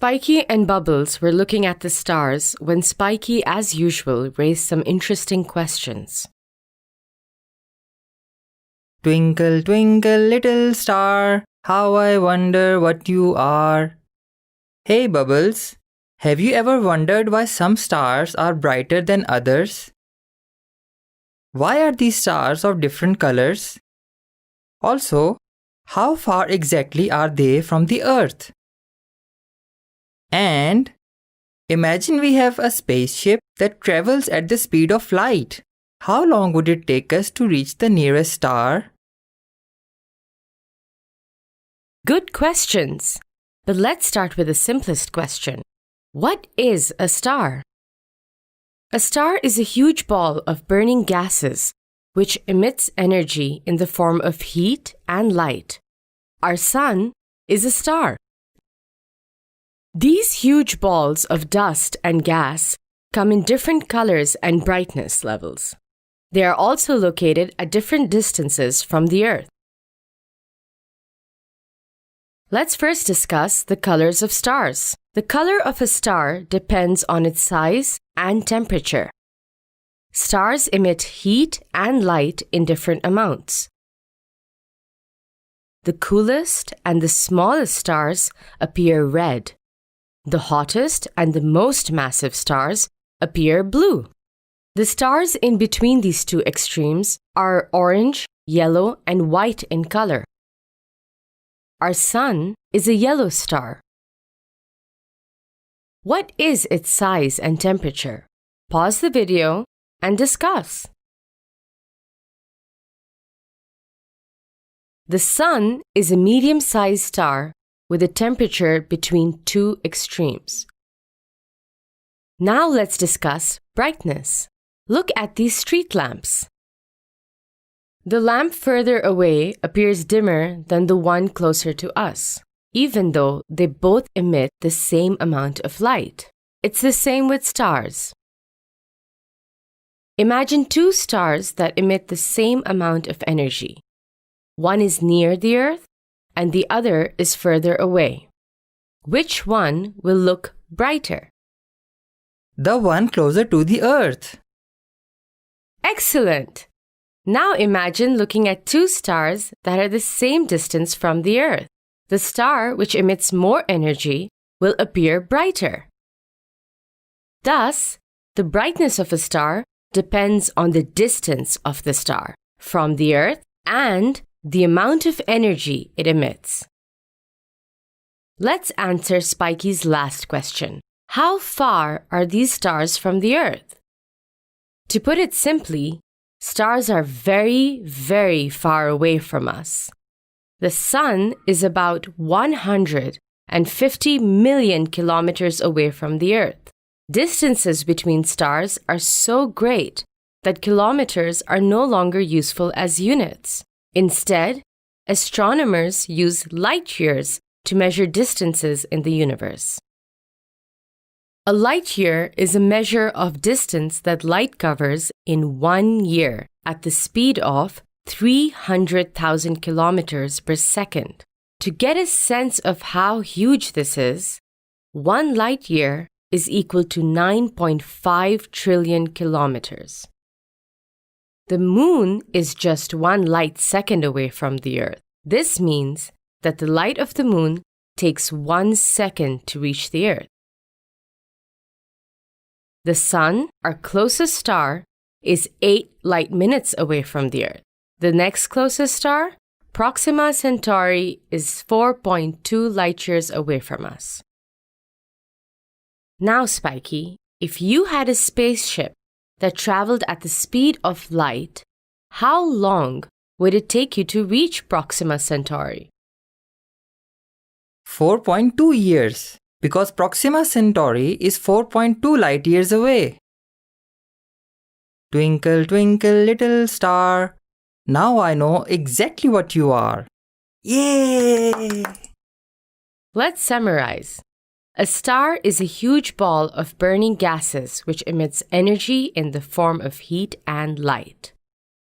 Spiky and Bubbles were looking at the stars when Spiky, as usual, raised some interesting questions. Twinkle, twinkle, little star, how I wonder what you are. Hey Bubbles, have you ever wondered why some stars are brighter than others? Why are these stars of different colors? Also, how far exactly are they from the Earth? And imagine we have a spaceship that travels at the speed of light. How long would it take us to reach the nearest star? Good questions. But let's start with the simplest question. What is a star? A star is a huge ball of burning gases which emits energy in the form of heat and light. Our sun is a star. These huge balls of dust and gas come in different colors and brightness levels. They are also located at different distances from the Earth. Let's first discuss the colors of stars. The color of a star depends on its size and temperature. Stars emit heat and light in different amounts. The coolest and the smallest stars appear red. The hottest and the most massive stars appear blue. The stars in between these two extremes are orange, yellow, and white in color. Our sun is a yellow star. What is its size and temperature? Pause the video and discuss. The sun is a medium-sized star with a temperature between two extremes. Now let's discuss brightness. Look at these street lamps. The lamp further away appears dimmer than the one closer to us, even though they both emit the same amount of light. It's the same with stars. Imagine two stars that emit the same amount of energy. One is near the Earth and the other is further away. Which one will look brighter? The one closer to the Earth. Excellent! Now imagine looking at two stars that are the same distance from the Earth. The star which emits more energy will appear brighter. Thus, the brightness of a star depends on the distance of the star from the Earth and the amount of energy it emits. Let's answer Spiky's last question. How far are these stars from the Earth? To put it simply, stars are very, very far away from us. The sun is about 150 million kilometers away from the Earth. Distances between stars are so great that kilometers are no longer useful as units. Instead, astronomers use light years to measure distances in the universe. A light year is a measure of distance that light covers in 1 year at the speed of 300,000 kilometers per second. To get a sense of how huge this is, 1 light year is equal to 9.5 trillion kilometers. The moon is just 1 light second away from the Earth. This means that the light of the moon takes 1 second to reach the Earth. The sun, our closest star, is 8 light minutes away from the Earth. The next closest star, Proxima Centauri, is 4.2 light years away from us. Now, Spiky, if you had a spaceship that traveled at the speed of light, how long would it take you to reach Proxima Centauri? 4.2 years, because Proxima Centauri is 4.2 light years away. Twinkle, twinkle, little star, now I know exactly what you are. Yay! Let's summarize. A star is a huge ball of burning gases which emits energy in the form of heat and light.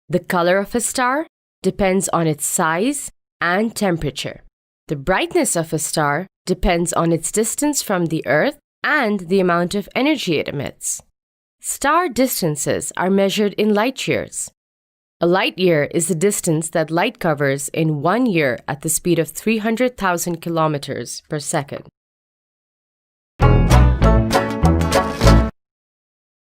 The color of a star depends on its size and temperature. The brightness of a star depends on its distance from the Earth and the amount of energy it emits. Star distances are measured in light years. A light year is the distance that light covers in 1 year at the speed of 300,000 kilometers per second.